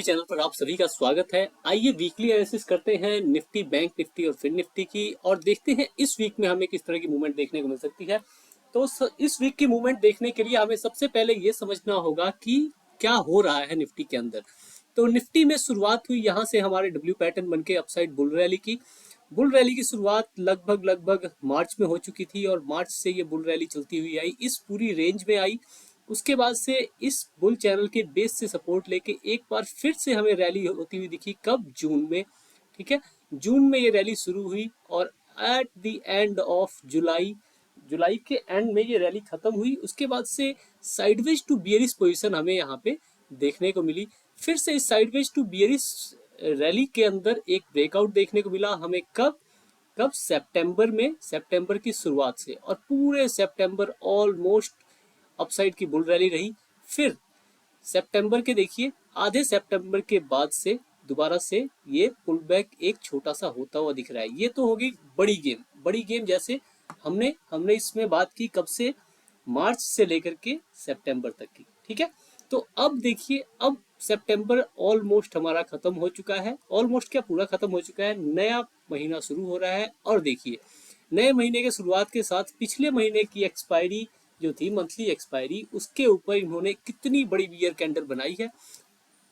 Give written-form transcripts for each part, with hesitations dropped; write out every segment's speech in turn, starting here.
Channel पर आप सभी का स्वागत है। आइए वीकली एनालिसिस करते हैं निफ्टी, बैंक निफ्टी और फिन निफ्टी की, और देखते हैं इस वीक में हमें किस तरह की मूवमेंट देखने को मिल सकती है। तो इस वीक की मूवमेंट देखने के लिए हमें सबसे पहले ये समझना होगा कि क्या हो रहा है निफ्टी के अंदर। तो निफ्टी में शुरुआत हुई यहाँ से हमारे डब्ल्यू पैटर्न बनके अपसाइड बुल रैली की शुरुआत लगभग मार्च में हो चुकी थी, और मार्च से ये बुल रैली चलती हुई आई, इस पूरी रेंज में आई। उसके बाद से इस बुल चैनल के बेस से सपोर्ट लेके एक बार फिर से हमें रैली होती हुई दिखी, कब? जून में। ठीक है, जून में ये रैली शुरू हुई, और at the end of July, जुलाई के एंड में ये रैली खत्म हुई। उसके बाद से साइडवेज टू बियरिश पोजीशन हमें यहाँ पे देखने को मिली। फिर से इस साइडवेज टू बियरिश रैली के अंदर एक ब्रेकआउट देखने को मिला हमें, कब? सितंबर में, सितंबर की शुरुआत से, और पूरे सितंबर ऑलमोस्ट अपसाइड की बुल रैली रही। फिर सितंबर के देखिए आधे सितंबर के बाद से दोबारा से ये पुल बैक एक छोटा सा होता हुआ दिख रहा है। ये तो होगी बड़ी गेम जैसे हमने इसमें बात की कब से? मार्च से लेकर के सितंबर तक की। ठीक है, तो अब देखिए, अब सितंबर ऑलमोस्ट हमारा खत्म हो चुका है। ऑलमोस्ट क्या, पूरा खत्म हो चुका है। नया महीना शुरू हो रहा है, और देखिए नए महीने के शुरुआत के साथ पिछले महीने की एक्सपायरी जो थी, मंथली एक्सपायरी, उसके ऊपर इन्होंने कितनी बड़ी बियर कैंडल बनाई है।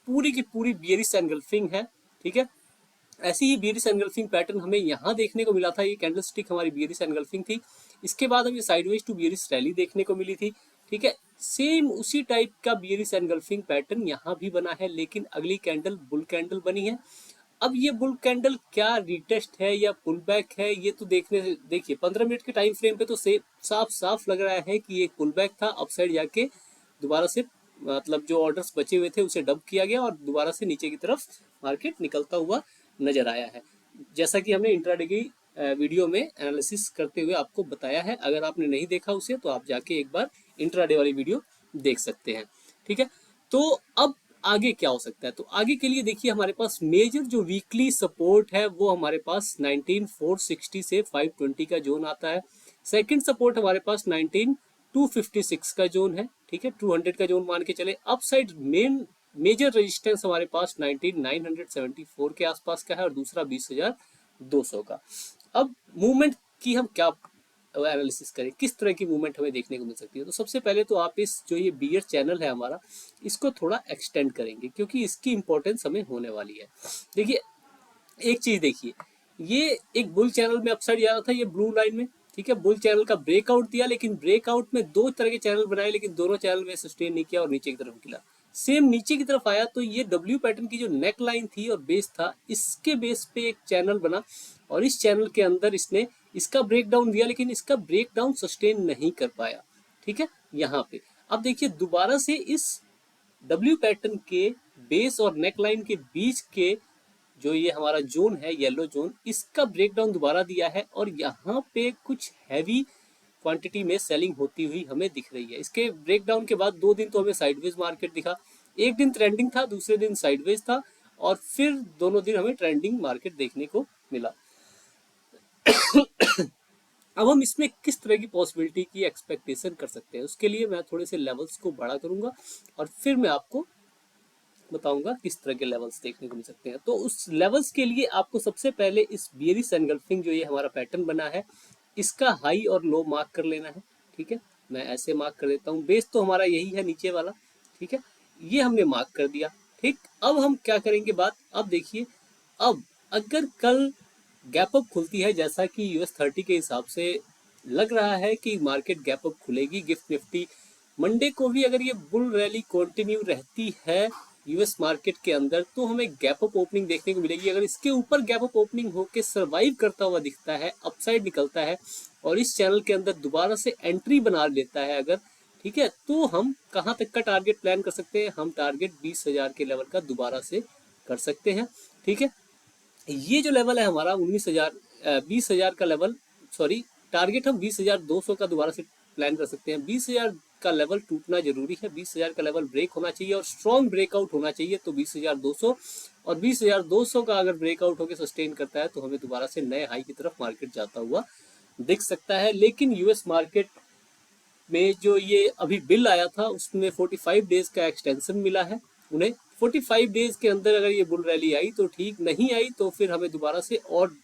पूरी की पूरी बियरिश एनगल्फिंग है। ठीक है, ऐसी ही बियरिश एनगल्फिंग पैटर्न हमें यहाँ देखने को मिला था। ये कैंडल स्टिक हमारी बियरिश एनगल्फिंग थी। इसके बाद हमें साइडवेज टू बियरिश रैली देखने को मिली थी। ठीक है, सेम उसी टाइप का बियरिश एनगल्फिंग पैटर्न यहाँ भी बना है, लेकिन अगली कैंडल बुल कैंडल बनी है। अब ये बुल कैंडल क्या रिटेस्ट है या पुल बैक है, ये तो देखिए 15 मिनट के टाइम फ्रेम पे तो साफ साफ लग रहा है कि ये पुल बैक था। अपसाइड जाके दोबारा से, मतलब जो ऑर्डर्स बचे हुए थे उसे डंप किया गया, और दोबारा से नीचे की तरफ मार्केट निकलता हुआ नजर आया है, जैसा कि हमने इंट्राडे की वीडियो में एनालिसिस करते हुए आपको बताया है। अगर आपने नहीं देखा उसे तो आप जाके एक बार इंट्राडे वाली वीडियो देख सकते हैं। ठीक है, तो अब आगे क्या हो सकता है? तो आगे के लिए देखिए, हमारे पास मेजर जो वीकली सपोर्ट है वो हमारे पास 19460 से 520 का जोन आता है। सेकंड सपोर्ट हमारे पास 19256 का जोन है। ठीक है, 200 का जोन मान के चले। अपसाइड मेजर रेजिस्टेंस हमारे पास 19974 के आसपास का है, और दूसरा 20200 का। अब मूवमेंट की हम क्या एनालिसिस करें, किस तरह की मूवमेंट हमें देखने को मिल सकती है। तो सबसे पहले तो आप इस जो ये बियर चैनल है हमारा, इसको थोड़ा एक्सटेंड करेंगे, क्योंकि इसकी इंपॉर्टेंस हमें होने वाली है। देखिए एक चीज देखिए, ये एक बुल चैनल में अपसाइड जा रहा था, ये ब्लू लाइन में। ठीक है, बुल चैनल का ब्रेकआउट दिया, लेकिन ब्रेकआउट में दो तरह के चैनल बनाए, लेकिन दोनों चैनल में सस्टेन नहीं किया और नीचे की तरफ गिरा। सेम नीचे की तरफ आया तो ये डब्ल्यू पैटर्न की जो नेक लाइन थी और बेस था, इसके बेस पे एक चैनल बना, और इस चैनल के अंदर इसने इसका ब्रेक डाउन दिया, लेकिन इसका ब्रेक डाउन सस्टेन नहीं कर पाया। ठीक है, यहाँ पे अब देखिए दोबारा से इस डब्ल्यू पैटर्न के बेस और नेक लाइन के बीच के जो ये हमारा जोन है, येलो जोन, इसका ब्रेकडाउन दोबारा दिया है, और यहाँ पे कुछ हैवी क्वांटिटी में सेलिंग होती हुई हमें दिख रही है। इसके ब्रेकडाउन के बाद 2 दिन तो हमें साइडवेज मार्केट दिखा। एक दिन ट्रेंडिंग था, दूसरे दिन साइडवेज था, और फिर दोनों दिन हमें ट्रेंडिंग मार्केट देखने को मिला। अब हम इसमें किस तरह की पॉसिबिलिटी की एक्सपेक्टेशन कर सकते हैं, उसके लिए मैं थोड़े से लेवल्स को बड़ा करूंगा, और फिर मैं आपको बताऊंगा किस तरह के लेवल्स देखने को मिल सकते हैं। तो उस लेवल्स के लिए आपको सबसे पहले इस बियरिश एनगल्फिंग जो ये हमारा पैटर्न बना है, इसका हाई और लो मार्क कर लेना है। ठीक है, मैं ऐसे मार्क कर देता हूँ। बेस तो हमारा यही है नीचे वाला। ठीक है, ये हमने मार्क कर दिया। ठीक, अब हम क्या करेंगे बात, अब देखिए, अब अगर कल गैप अप खुलती है, जैसा कि US 30 के हिसाब से लग रहा है कि मार्केट गैप अप खुलेगी, गिफ्ट निफ्टी मंडे को भी अगर ये बुल रैली कंटिन्यू रहती है यूएस मार्केट के अंदर, तो हमें गैप अप ओपनिंग देखने को मिलेगी। अगर इसके ऊपर गैप अप ओपनिंग होकर सर्वाइव करता हुआ दिखता है, अपसाइड निकलता है, और इस चैनल के अंदर दोबारा से एंट्री बना लेता है अगर, ठीक है, तो हम कहाँ तक का टारगेट प्लान कर सकते हैं? हम टारगेट 20,000 के लेवल का दोबारा से कर सकते हैं। ठीक है, ये जो लेवल है हमारा 20,000 का लेवल, सॉरी, टारगेट हम 20,200 का दोबारा से प्लान कर सकते हैं। 20,000 का लेवल टूटना जरूरी है, 20,000 का लेवल ब्रेक होना चाहिए और स्ट्रॉन्ग ब्रेकआउट होना चाहिए। तो 20,200, और 20,200 का अगर ब्रेकआउट होकर सस्टेन करता है तो हमें दोबारा से नए हाई की तरफ मार्केट जाता हुआ दिख सकता है। लेकिन यूएस मार्केट में जो ये अभी बिल आया था, उसमें 45 डेज का एक्सटेंशन मिला है उन्हें। 45 डेज के अंदर अगर ये बुल रैली आई तो ठीक, नहीं आई तो फिर हमें दोबारा से और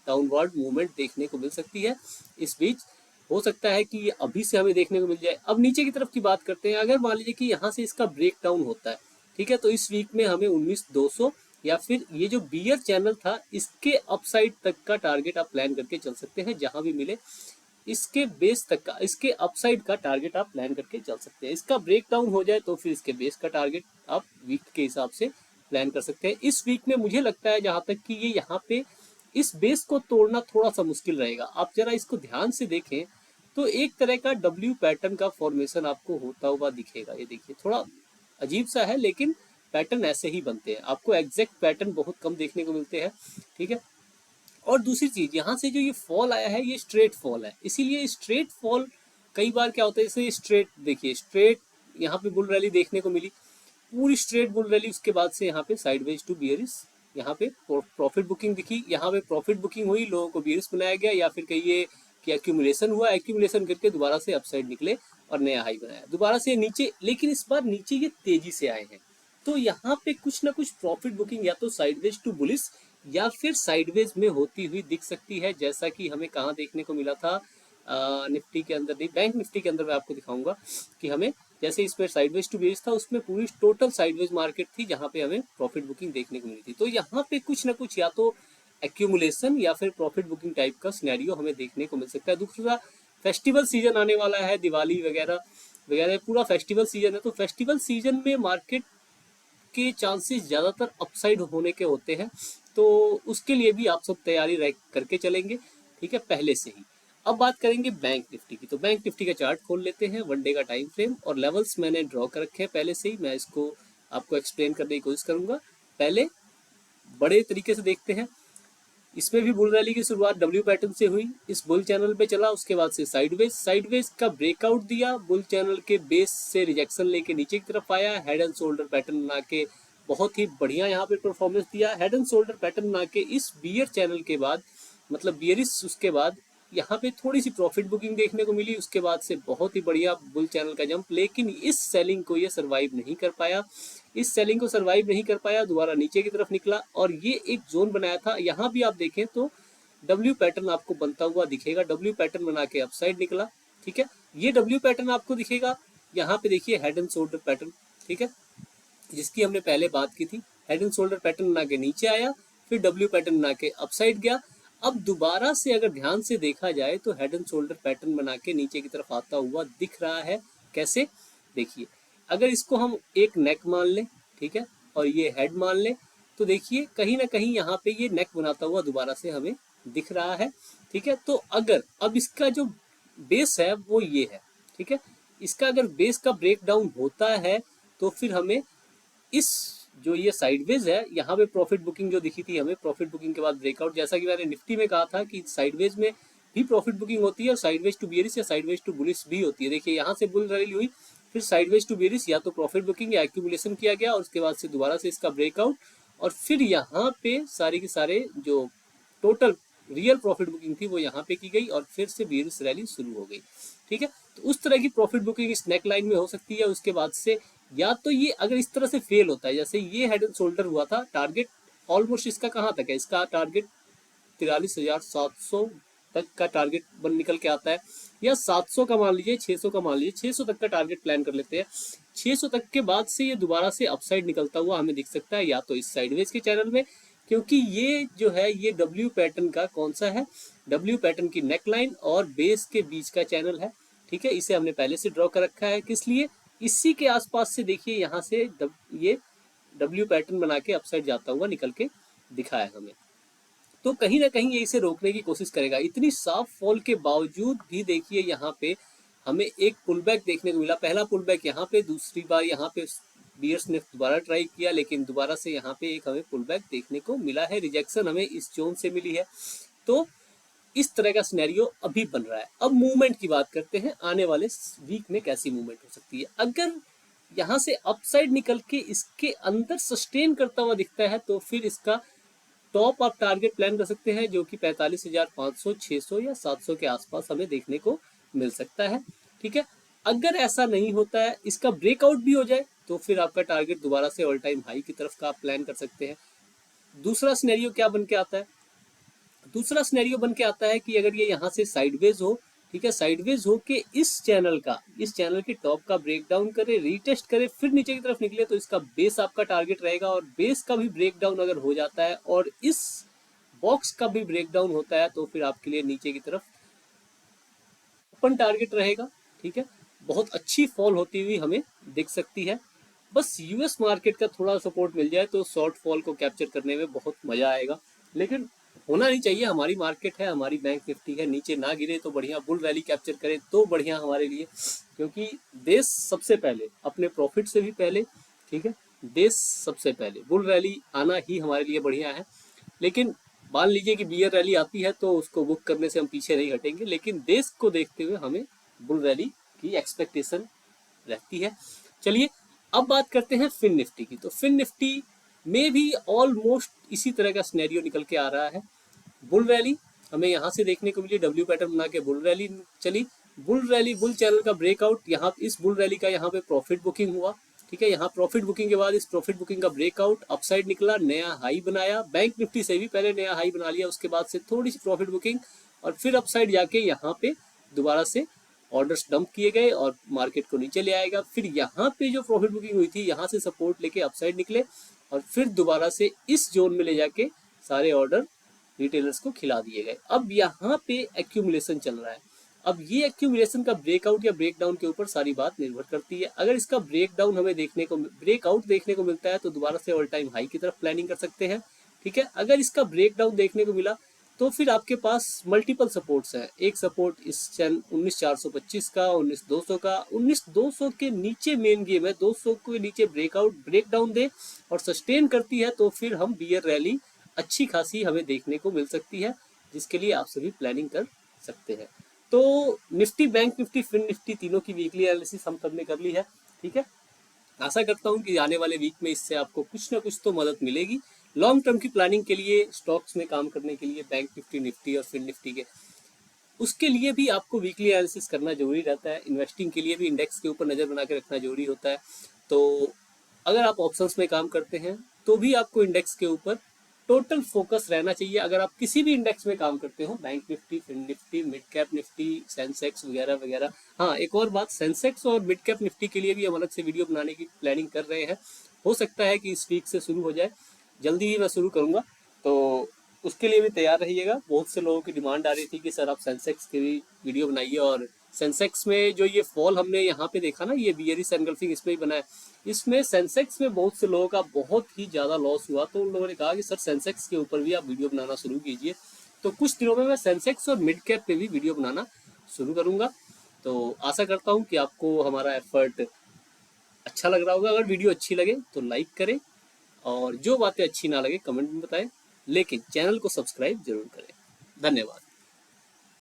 डाउनवर्ड मूवमेंट देखने को मिल सकती है। इस बीच हो सकता है कि ये अभी से हमें देखने को मिल जाए। अब नीचे की तरफ की बात करते हैं। अगर मान लीजिए कि यहाँ से इसका ब्रेक डाउन होता है, ठीक है, तो इस वीक में हमें 19,200 या फिर ये जो बियर चैनल था इसके अपसाइड तक का टारगेट आप प्लान करके चल सकते हैं। जहां भी मिले इसके बेस तक का, इसके अपसाइड का टारगेट आप प्लान करके चल सकते हैं। इसका ब्रेक डाउन हो जाए तो फिर इसके बेस का टारगेट आप वीक के हिसाब से प्लान कर सकते हैं। इस वीक में मुझे लगता है जहां तक कि ये यहाँ पे इस बेस को तोड़ना थोड़ा सा मुश्किल रहेगा। आप जरा इसको ध्यान से देखें तो एक तरह का डब्ल्यू पैटर्न का फॉर्मेशन आपको होता हुआ दिखेगा। ये देखिए थोड़ा अजीब सा है, लेकिन पैटर्न ऐसे ही बनते हैं। आपको एग्जैक्ट पैटर्न बहुत कम देखने को मिलते हैं, ठीक है। और दूसरी चीज, यहाँ से जो ये फॉल आया है ये स्ट्रेट फॉल है, इसीलिए स्ट्रेट फॉल कई बार क्या होता है, जैसे स्ट्रेट देखिए, स्ट्रेट यहाँ पे बुल रैली देखने को मिली, पूरी स्ट्रेट बुल रैली, उसके बाद से यहाँ पे साइडवेज टू बियरिश, यहाँ पे प्रॉफिट बुकिंग दिखी, यहाँ पे प्रॉफिट बुकिंग हुई, लोगों को बियरिश बनाया गया, या फिर कहिए कि एक्यूमुलेशन हुआ, एक्यूमुलेशन करके दोबारा से अपसाइड निकले और नया हाई बनाया, दोबारा से नीचे, लेकिन इस बार नीचे ये तेजी से आए हैं। तो यहाँ पे कुछ ना कुछ प्रॉफिट बुकिंग या तो साइडवेज टू बुलिश या फिर साइडवेज में होती हुई दिख सकती है, जैसा कि हमें कहाँ देखने को मिला था, निफ्टी के अंदर नहीं, बैंक निफ्टी के अंदर मैं आपको दिखाऊंगा कि हमें जैसे इसमें साइडवेज टू बेस था, उसमें पूरी टोटल साइडवेज मार्केट थी जहां पे हमें प्रॉफिट बुकिंग देखने को मिली थी। तो यहाँ पे कुछ ना कुछ या तो एक्यूमुलेशन या फिर प्रॉफिट बुकिंग टाइप का सिनेरियो हमें देखने को मिल सकता है। दूसरा, फेस्टिवल सीजन आने वाला है, दिवाली वगैरह वगैरह पूरा फेस्टिवल सीजन है, तो फेस्टिवल सीजन में मार्केट के चांसेस ज़्यादातर अपसाइड होने के होते हैं, तो उसके लिए भी आप सब तैयारी करके चलेंगे, ठीक है, पहले से ही। अब बात करेंगे बैंक निफ्टी की, तो बैंक निफ्टी का चार्ट खोल लेते हैं, वन डे का टाइम फ्रेम, और लेवल्स मैंने ड्रॉ कर रखे हैं पहले से ही, मैं इसको आपको एक्सप्लेन करने की कोशिश करूंगा। पहले बड़े तरीके से देखते हैं। इसमें भी बुल रैली की शुरुआत डब्ल्यू पैटर्न से हुई, इस बुल चैनल पे चला, उसके बाद से साइडवेज का ब्रेकआउट दिया, बुल चैनल के बेस से रिजेक्शन लेके नीचे की तरफ आया, हेड एंड शोल्डर पैटर्न बना के बहुत ही बढ़िया यहाँ पे परफॉर्मेंस दिया। हेड एंड शोल्डर पैटर्न बना के इस बियर चैनल के बाद, मतलब बियरिश, उसके बाद यहाँ पे थोड़ी सी प्रॉफिट बुकिंग देखने को मिली, उसके बाद से बहुत ही बढ़िया बुल चैनल का जंप, लेकिन इस सेलिंग को ये सरवाइव नहीं कर पाया, इस सेलिंग को सरवाइव नहीं कर पाया, दोबारा नीचे की तरफ निकला और ये एक जोन बनाया था। यहाँ भी आप देखें तो डब्ल्यू पैटर्न आपको बनता हुआ दिखेगा, डब्ल्यू पैटर्न बना के अपसाइड निकला, ठीक है, ये डब्ल्यू पैटर्न आपको दिखेगा। यहाँ पे देखिए हेड एंड शोल्डर पैटर्न, ठीक है, जिसकी हमने पहले बात की थी, हेड एंड शोल्डर पैटर्न बना के नीचे आया, फिर डब्ल्यू पैटर्न बना के अपसाइड गया। अब दोबारा से अगर ध्यान से देखा जाए तो हेड एंड शोल्डर पैटर्न बना के नीचे की तरफ आता हुआ दिख रहा है। कैसे, देखिए, अगर इसको हम एक नेक मान लें, ठीक है, और ये हेड मान लें, तो देखिए कहीं ना कहीं यहाँ पे ये नेक बनाता हुआ दोबारा से हमें दिख रहा है, ठीक है। तो अगर अब इसका जो बेस है वो ये है, ठीक है, इसका अगर बेस का ब्रेक डाउन होता है तो फिर हमें इस जो ये साइडवेज है, यहाँ पे प्रॉफिट बुकिंग जो दिखी थी हमें, प्रॉफिट बुकिंग के बाद ब्रेकआउट, जैसा कि मैंने निफ्टी में कहा था कि साइडवेज में भी प्रॉफिट बुकिंग होती है और साइडवेज टू बियरिश या साइडवेज टू बुलिश भी होती है। देखिए यहाँ से बुल रैली हुई, फिर साइडवेज टू बियरिश, या तो प्रॉफिट बुकिंग या एक्यूमुलेशन किया गया और उसके बाद से दोबारा से इसका ब्रेकआउट, और फिर यहाँ पे सारे के सारे जो टोटल रियल प्रॉफिट बुकिंग थी वो यहाँ पे की गई और फिर से बियरिश रैली शुरू हो गई, ठीक है। तो उस तरह की प्रॉफिट बुकिंग इस नेक लाइन में हो सकती है। उसके बाद से या तो ये अगर इस तरह से फेल होता है, जैसे ये हेड एंड शोल्डर हुआ था, टारगेट ऑलमोस्ट इसका कहाँ तक है, इसका टारगेट 43,700 तक का टारगेट बन निकल के आता है, या 700 का मान लीजिए, 600 का मान लीजिए, 600 तक का टारगेट प्लान कर लेते हैं। 600 तक के बाद से ये दोबारा से अपसाइड निकलता हुआ हमें दिख सकता है, या तो इस साइडवेज के चैनल में, क्योंकि ये जो है ये डब्ल्यू पैटर्न का कौन सा है, डब्ल्यू पैटर्न की नेक लाइन और बेस के बीच का चैनल है, ठीक है। इसे हमने पहले से ड्रॉ कर रखा है, किस लिए, इसी के आसपास से देखिए यहाँ से ये डब्ल्यू पैटर्न बना के अपसाइड जाता हुआ निकल के दिखा है हमें, तो कहीं ना कहीं ये इसे रोकने की कोशिश करेगा। इतनी साफ फॉल के बावजूद भी देखिए यहाँ पे हमें एक पुल बैक देखने को मिला, पहला पुल बैक यहाँ पे, दूसरी बार यहाँ पे बियर्स ने दोबारा ट्राई किया, लेकिन दोबारा से यहाँ पे एक हमें पुल बैक देखने को मिला है, रिजेक्शन हमें इस जोन से मिली है। तो इस तरह का सिनेरियो अभी बन रहा है। अब मूवमेंट की बात करते हैं, आने वाले वीक में कैसी मूवमेंट हो सकती है। अगर यहाँ से अपसाइड निकल के इसके अंदर सस्टेन करता हुआ दिखता है तो फिर इसका टॉप आप टारगेट प्लान कर सकते हैं, जो कि 45,500, 600 या 700 के आसपास हमें देखने को मिल सकता है, ठीक है। अगर ऐसा नहीं होता है, इसका ब्रेकआउट भी हो जाए, तो फिर आपका टारगेट दोबारा से ऑल टाइम हाई की तरफ का आप प्लान कर सकते हैं। दूसरा सिनेरियो क्या बन के आता है, दूसरा सिनेरियो बन के आता है कि अगर ये यहाँ से साइडवेज हो, ठीक है, साइडवेज हो के इस चैनल के टॉप का ब्रेकडाउन करे, रीटेस्ट करे, फिर नीचे की तरफ निकले, तो इसका बेस आपका टारगेट रहेगा। और बेस का भी ब्रेकडाउन अगर हो जाता है और इस बॉक्स का भी ब्रेकडाउन होता है, तो फिर आपके लिए नीचे की तरफ ओपन टारगेट रहेगा। ठीक है, बहुत अच्छी फॉल होती हुई हमें दिख सकती है। बस यूएस मार्केट का थोड़ा सपोर्ट मिल जाए तो शॉर्ट फॉल को कैप्चर करने में बहुत मजा आएगा, लेकिन होना नहीं चाहिए। हमारी मार्केट है, हमारी बैंक निफ्टी है, नीचे ना गिरे तो बढ़िया, बुल रैली कैप्चर करे तो बढ़िया हमारे लिए, क्योंकि देश सबसे पहले, अपने प्रॉफिट से भी पहले, ठीक है, देश सबसे पहले, बुल रैली आना ही हमारे लिए बढ़िया है। लेकिन मान लीजिए कि बियर रैली आती है तो उसको बुक करने से हम पीछे नहीं हटेंगे, लेकिन देश को देखते हुए हमें बुल रैली की एक्सपेक्टेशन रहती है। चलिए अब बात करते हैं फिन निफ्टी की। तो फिन निफ्टी में भी ऑलमोस्ट इसी तरह का सिनेरियो निकल के आ रहा है। बुल रैली हमें यहाँ से देखने को मिली, डब्ल्यू पैटर्न बना के बुल रैली चली, बुल रैली, बुल चैनल का ब्रेकआउट, यहाँ इस बुल रैली का यहाँ पे प्रॉफिट बुकिंग हुआ। ठीक है, यहाँ प्रॉफिट बुकिंग के बाद इस प्रॉफिट बुकिंग का ब्रेकआउट, अपसाइड निकला, नया हाई बनाया, बैंक निफ्टी से भी पहले नया हाई बना लिया, उसके बाद से थोड़ी सी प्रॉफिट बुकिंग और फिर अपसाइड जाके यहाँ पे दोबारा से ऑर्डर्स डंप किए गए और मार्केट को नीचे ले आएगा। फिर यहाँ पे जो प्रॉफिट बुकिंग हुई थी, यहाँ से सपोर्ट लेके अपसाइड निकले और फिर दोबारा से इस जोन में ले जाके सारे ऑर्डर रिटेलर्स को खिला दिए गए। अब यहाँ पे एक्यूमुलेशन चल रहा है। अब ये एक्यूमुलेशन का ब्रेकआउट या ब्रेकडाउन के ऊपर सारी बात निर्भर करती है। अगर इसका ब्रेकडाउन हमें ब्रेकआउट देखने को मिलता है तो दोबारा से ऑल टाइम हाई की तरफ प्लानिंग कर सकते हैं। ठीक है, अगर इसका ब्रेकडाउन देखने को मिला तो फिर आपके पास मल्टीपल सपोर्ट्स हैं। एक सपोर्ट इस चैनल 19,425 का, 19,200 का, 19,200 के नीचे मेन गेम है, 200 के नीचे ब्रेकडाउन दे और सस्टेन करती है तो फिर हम बियर रैली अच्छी खासी हमें देखने को मिल सकती है, जिसके लिए आप सभी प्लानिंग कर सकते हैं। तो Nifty, Bank Nifty, fin Nifty तीनों की वीकली एनालिसिस हम सबने कर ली है। ठीक है, आशा करता हूं कि आने वाले वीक में इससे आपको कुछ ना कुछ तो मदद मिलेगी। लॉन्ग टर्म की प्लानिंग के लिए, स्टॉक्स में काम करने के लिए, बैंक निफ्टी, निफ्टी और फिन निफ्टी के, उसके लिए भी आपको वीकली एनालिसिस करना जरूरी रहता है। इन्वेस्टिंग के लिए भी इंडेक्स के ऊपर नज़र बना के रखना जरूरी होता है। तो अगर आप ऑप्शंस में काम करते हैं तो भी आपको इंडेक्स के ऊपर टोटल फोकस रहना चाहिए। अगर आप किसी भी इंडेक्स में काम करते हो, bank Nifty, fin Nifty, mid cap Nifty, Sensex वगैरह वगैरह। हाँ, एक और बात, सेंसेक्स और मिड कैप निफ्टी के लिए भी हम अलग से वीडियो बनाने की प्लानिंग कर रहे हैं। हो सकता है कि इस वीक से शुरू हो जाए, जल्दी ही मैं शुरू करूँगा, तो उसके लिए भी तैयार रहिएगा। बहुत से लोगों की डिमांड आ रही थी कि सर आप सेंसेक्स की भी वीडियो बनाइए, और सेंसेक्स में जो ये फॉल हमने यहाँ पे देखा ना, ये बियरिश एनगल्फिंग इसमें ही बना है, इसमें सेंसेक्स में बहुत से लोगों का बहुत ही ज़्यादा लॉस हुआ। तो उन लोगों ने कहा कि सर सेंसेक्स के ऊपर भी आप वीडियो बनाना शुरू कीजिए। तो कुछ दिनों में मैं सेंसेक्स और मिड कैप पे भी वीडियो बनाना शुरू करूँगा। तो आशा करता हूँ कि आपको हमारा एफर्ट अच्छा लग रहा होगा। अगर वीडियो अच्छी लगे तो लाइक करें, और जो बातें अच्छी ना लगे कमेंट में बताएं, लेकिन चैनल को सब्सक्राइब जरूर करें। धन्यवाद।